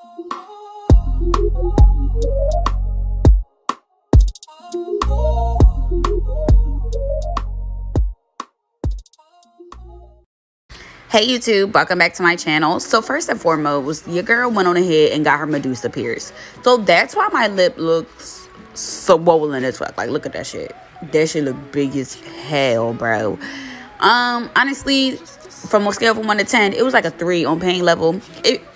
Hey YouTube, welcome back to my channel. So first and foremost, your girl went on ahead and got her Medusa pierced. So that's why my lip looks swollen as fuck. Like, look at that shit. That shit look big as hell, bro. Honestly, from a scale from 1 to 10, it was like a 3 on pain level.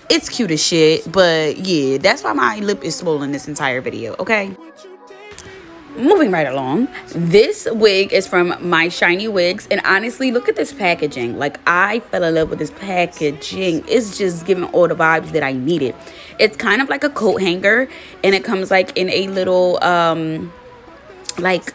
It's cute as shit, but yeah, that's why my lip is swollen this entire video, okay? Moving right along, this wig is from MyShinyWigs, and honestly, look at this packaging. Like, I fell in love with this packaging. It's just giving all the vibes that I needed. It's kind of like a coat hanger, and it comes like in a little like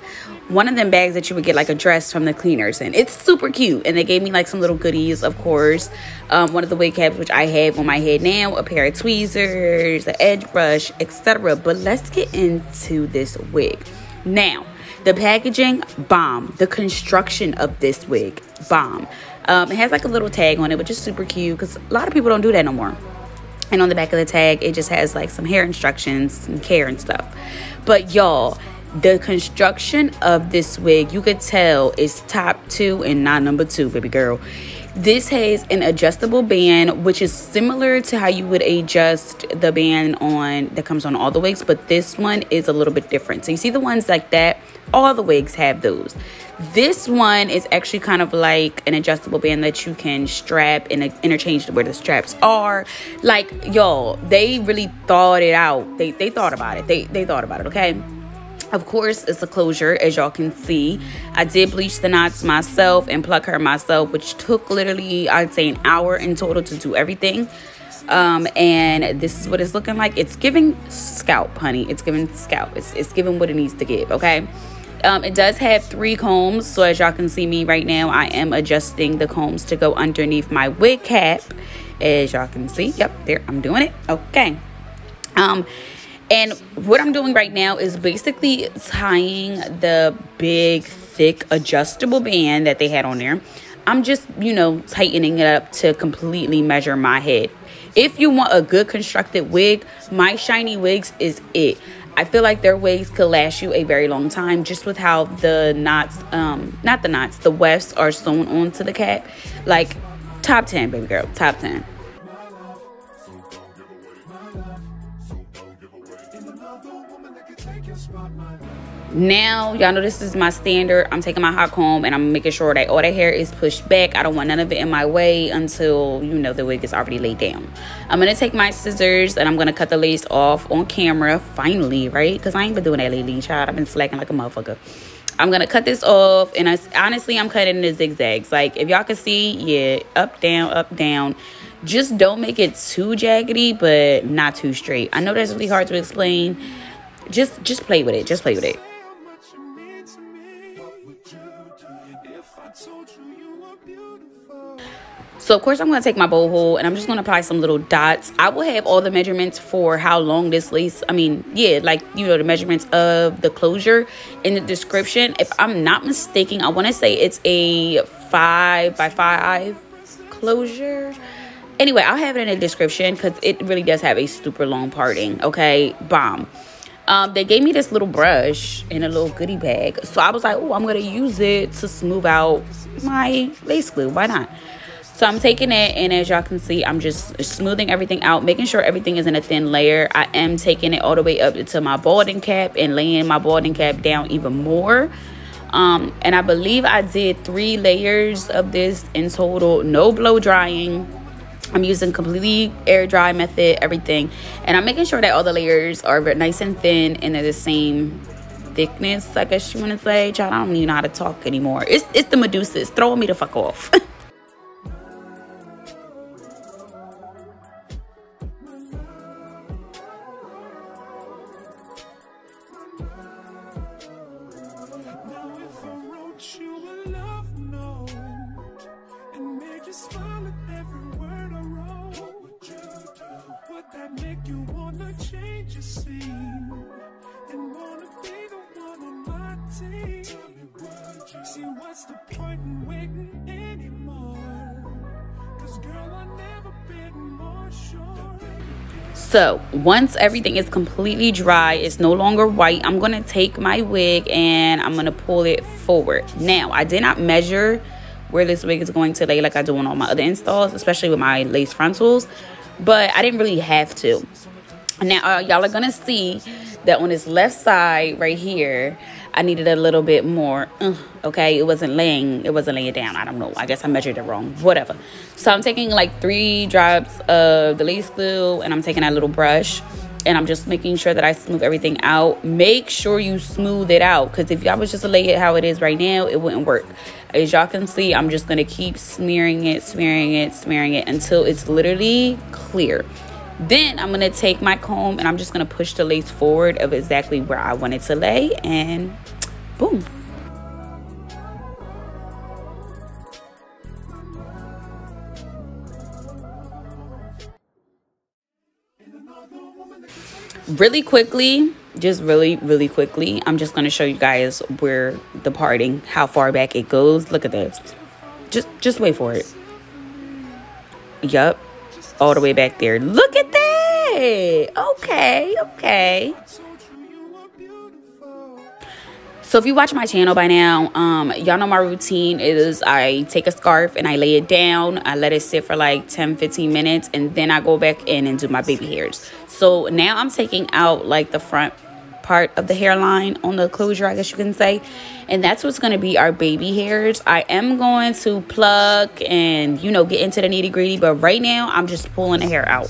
one of them bags that you would get like a dress from the cleaners, and it's super cute. And they gave me like some little goodies, of course. One of the wig caps, which I have on my head now, a pair of tweezers, an edge brush, etc. But let's get into this wig. Now, the packaging, bomb. The construction of this wig, bomb. It has like a little tag on it, which is super cute because a lot of people don't do that no more. And on the back of the tag, it just has like some hair instructions, some care and stuff. But y'all, the construction of this wig, you could tell is top 2 and not number 2, baby girl. This has an adjustable band, which is similar to how you would adjust the band on that comes on all the wigs, but this one is a little bit different. So you see the ones like that, all the wigs have those. This one is actually kind of like an adjustable band that you can strap and interchange where the straps are. Like, y'all, they really thought it out. They thought about it. They thought about it, okay? Of course, it's a closure, as y'all can see. I did bleach the knots myself and pluck her myself, which took literally, I'd say, an hour in total to do everything. And this is what it's looking like. It's giving scalp, honey. It's giving scalp. It's giving what it needs to give, okay? It does have 3 combs. So as y'all can see me right now, I am adjusting the combs to go underneath my wig cap. As y'all can see, yep, there, I'm doing it, okay. And what I'm doing right now is basically tying the big, thick, adjustable band that they had on there. I'm just, you know, tightening it up to completely measure my head. If you want a good constructed wig, MyShinyWigs is it. I feel like their wigs could last you a very long time just with how the knots, not the knots, the wefts are sewn onto the cap. Like, top 10, baby girl, top 10. Now, y'all know this is my standard. I'm taking my hot comb and I'm making sure that all the hair is pushed back. I don't want none of it in my way until, you know, the wig is already laid down. I'm going to take my scissors and I'm going to cut the lace off on camera, finally, right? Because I ain't been doing that lately, child. I've been slacking like a motherfucker. I'm going to cut this off, and honestly, I'm cutting in the zigzags. Like, if y'all can see, yeah, up, down, up, down. Just don't make it too jaggedy, but not too straight. I know that's really hard to explain. Just play with it. Just play with it. So, of course, I'm going to take my bow hole and I'm just going to apply some little dots. I will have all the measurements for how long this lace, like, you know, the measurements of the closure in the description. If I'm not mistaken, I want to say it's a 5 by 5 closure. Anyway, I'll have it in the description because it really does have a super long parting, okay? Bomb. They gave me this little brush in a little goodie bag. So I was like, oh, I'm going to use it to smooth out my lace glue. Why not? So I'm taking it, and as y'all can see, I'm just smoothing everything out, making sure everything is in a thin layer. I am taking it all the way up to my balding cap and laying my balding cap down even more. And I believe I did 3 layers of this in total. No blow drying. I'm using completely air dry method, everything. And I'm making sure that all the layers are nice and thin and they're the same thickness, I guess you want to say. Child, I don't even know how to talk anymore. It's the Medusa. It's throwing me the fuck off. That make you wanna change your scene and wanna be the one on my team. Tell me what you see, what's the point in waiting anymore? Cause girl, I never been more sure. So once everything is completely dry, it's no longer white, I'm going to take my wig and I'm going to pull it forward. Now, I did not measure where this wig is going to lay like I do on all my other installs, especially with my lace frontals, but I didn't really have to. Now, y'all are going to see that on this left side right here, I needed a little bit more, okay? It wasn't laying down. I don't know. I guess I measured it wrong. Whatever. So I'm taking like 3 drops of the lace glue, and I'm taking that little brush, and I'm just making sure that I smooth everything out. Make sure you smooth it out, because if y'all was just to lay it how it is right now, it wouldn't work. As y'all can see, I'm just going to keep smearing it until it's literally clear. Then I'm going to take my comb and I'm just going to push the lace forward of exactly where I want it to lay, and boom. Really quickly, just really quickly, I'm just going to show you guys where the parting, how far back it goes. Look at this. Just wait for it. Yup. All the way back there. Look at that. Okay. So if you watch my channel by now, y'all know my routine is I take a scarf and I lay it down. I let it sit for like 10-15 minutes, and then I go back in and do my baby hairs. So now I'm taking out like the front part of the hairline on the closure, I guess you can say, and that's what's going to be our baby hairs. I am going to pluck and, you know, get into the nitty gritty, but right now I'm just pulling the hair out.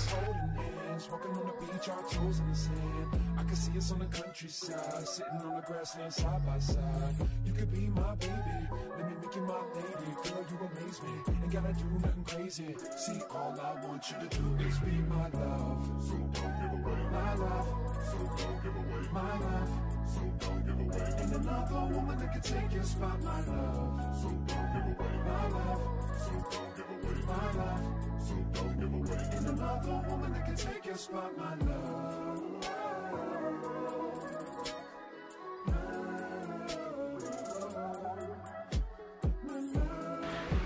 See, all I want you to do is be my love. So don't give away my love. So don't give away my love. So don't give away. And another woman that can take your spot, my love. So don't give away my love. So don't give away my love. So don't give away. And another woman that can take your spot, my love.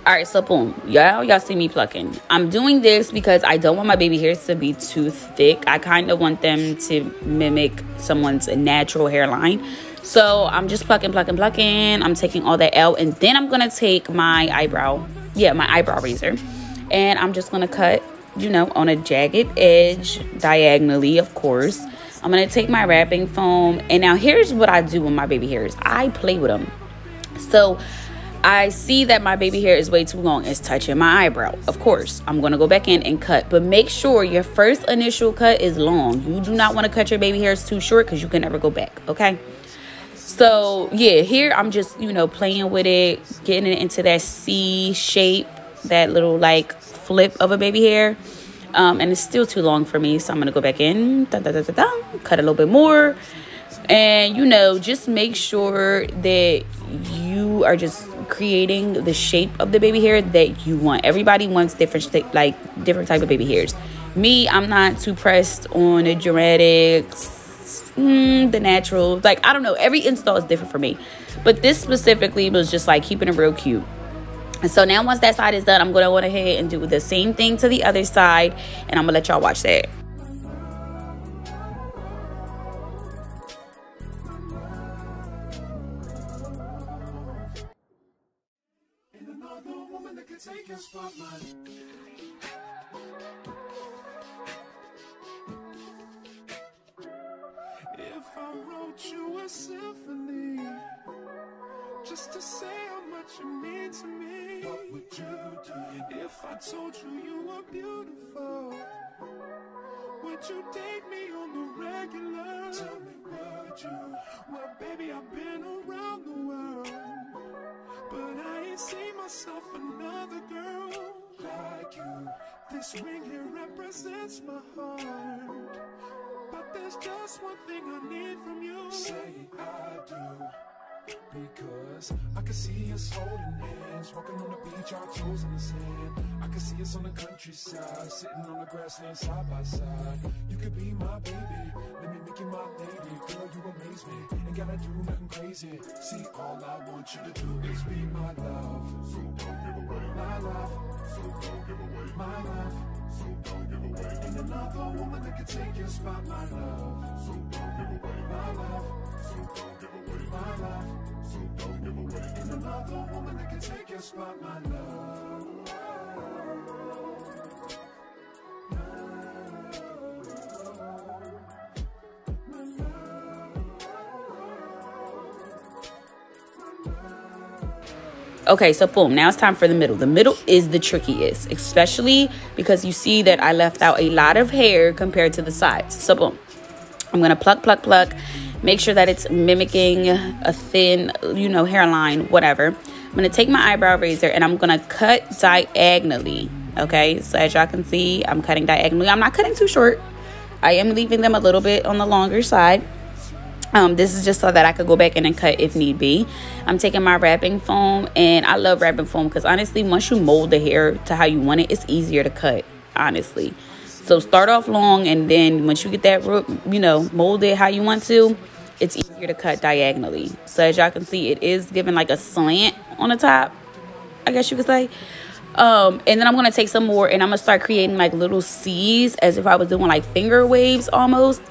Alright, so boom, y'all see me plucking. I'm doing this because I don't want my baby hairs to be too thick. I kind of want them to mimic someone's natural hairline. So I'm just plucking. I'm taking all that out, and then I'm gonna take my eyebrow razor, and I'm just gonna cut, you know, on a jagged edge diagonally, of course. I'm gonna take my wrapping foam, and now here's what I do with my baby hairs. I play with them. So I see that my baby hair is way too long. It's touching my eyebrow. Of course, I'm going to go back in and cut. But make sure your first initial cut is long. You do not want to cut your baby hairs too short because you can never go back, okay? So, yeah, here I'm just, you know, playing with it, getting it into that C shape, that little, like, flip of a baby hair. And it's still too long for me, so I'm going to go back in, cut a little bit more. And, you know, just make sure that you are just creating the shape of the baby hair that you want. Everybody wants different type of baby hairs. Me, I'm not too pressed on the dramatics, the natural. Like, I don't know. Every install is different for me. But this specifically was just like keeping it real cute. And so now once that side is done, I'm going to go ahead and do the same thing to the other side. And I'm going to let y'all watch that. Take your spotlight. If I wrote you a symphony, just to say how much you mean to me, what would you do? If I told you you were beautiful, would you date me on the regular? Tell me, would you? Well, baby, I've been around the world, but I ain't seen myself another girl like you. This ring here represents my heart, but there's just one thing I need from you. Say I do, because I can see us holding hands, walking on the beach, our toes in the sand. I can see us on the countryside, sitting on the grassland side by side. You could be my baby, let me make you my lady. Girl, you amaze me, ain't gotta do nothing crazy. See, all I want you to do is be my love. So don't give away my love. my love. So don't give away. And another woman that can take your spot, my love. So don't give away, my love. So don't give away, my love. So don't give away. And another woman that can take your spot, my love. Okay, so boom, now it's time for the middle. The middle is the trickiest, especially because you see that I left out a lot of hair compared to the sides. So boom, I'm gonna pluck, make sure that it's mimicking a thin, you know, hairline, whatever. I'm gonna take my eyebrow razor and I'm gonna cut diagonally. Okay, so as y'all can see, I'm cutting diagonally. I'm not cutting too short. I am leaving them a little bit on the longer side. This is just so that I could go back in and cut if need be. I'm taking my wrapping foam, and I love wrapping foam because honestly, once you mold the hair to how you want it, it's easier to cut, honestly. So start off long, and then once you get that root, you know, mold it how you want to, it's easier to cut diagonally. So as y'all can see, it is giving like a slant on the top, I guess you could say. And then I'm going to take some more, and I'm going to start creating like little C's as if I was doing like finger waves almost.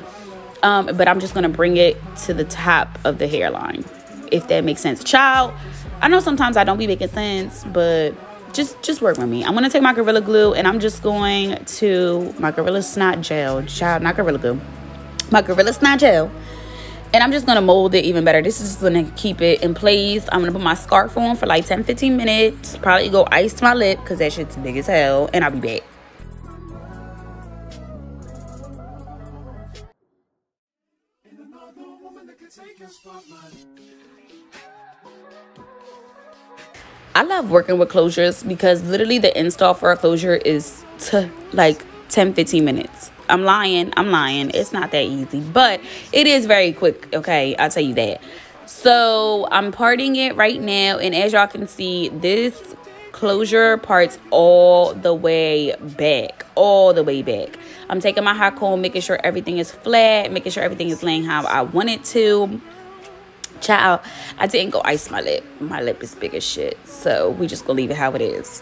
But I'm just going to bring it to the top of the hairline, if that makes sense. Child, I know sometimes I don't be making sense, but just work with me. I'm going to take my Gorilla Glue, and I'm just going to, my Gorilla Snot Gel. Child, not Gorilla Glue. My Gorilla Snot Gel. And I'm just going to mold it even better. This is going to keep it in place. I'm going to put my scarf on for like 10-15 minutes. Probably go ice my lip because that shit's big as hell. And I'll be back. I love working with closures because literally the install for a closure is like 10-15 minutes. I'm lying. It's not that easy, but it is very quick. Okay, I'll tell you that. So I'm parting it right now, and as y'all can see, this closure parts all the way back. I'm taking my hot comb, making sure everything is flat, making sure everything is laying how I want it to. Child, I didn't go ice my lip. My lip is big as shit, so we just gonna leave it how it is.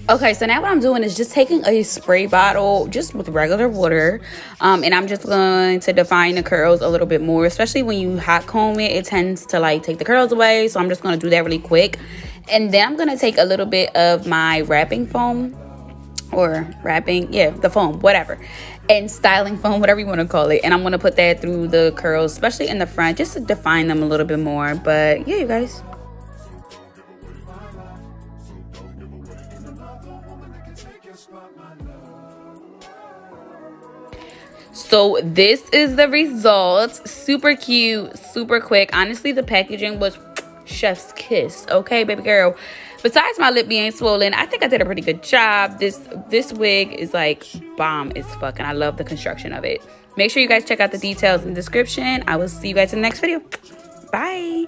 Okay, so now what I'm doing is just taking a spray bottle just with regular water, and I'm just going to define the curls a little bit more, especially when you hot comb it. It tends to like take the curls away, so I'm just going to do that really quick. And then I'm going to take a little bit of my wrapping foam, or wrapping, yeah, the foam, whatever, and styling foam, whatever you want to call it, and I'm going to put that through the curls, especially in the front, just to define them a little bit more. But yeah, you guys. So this is the result. Super cute, super quick. Honestly, the packaging was chef's kiss. Okay, baby girl. Besides my lip being swollen, I think I did a pretty good job. This wig is like bomb as fuck, and I love the construction of it. Make sure you guys check out the details in the description. I will see you guys in the next video. Bye.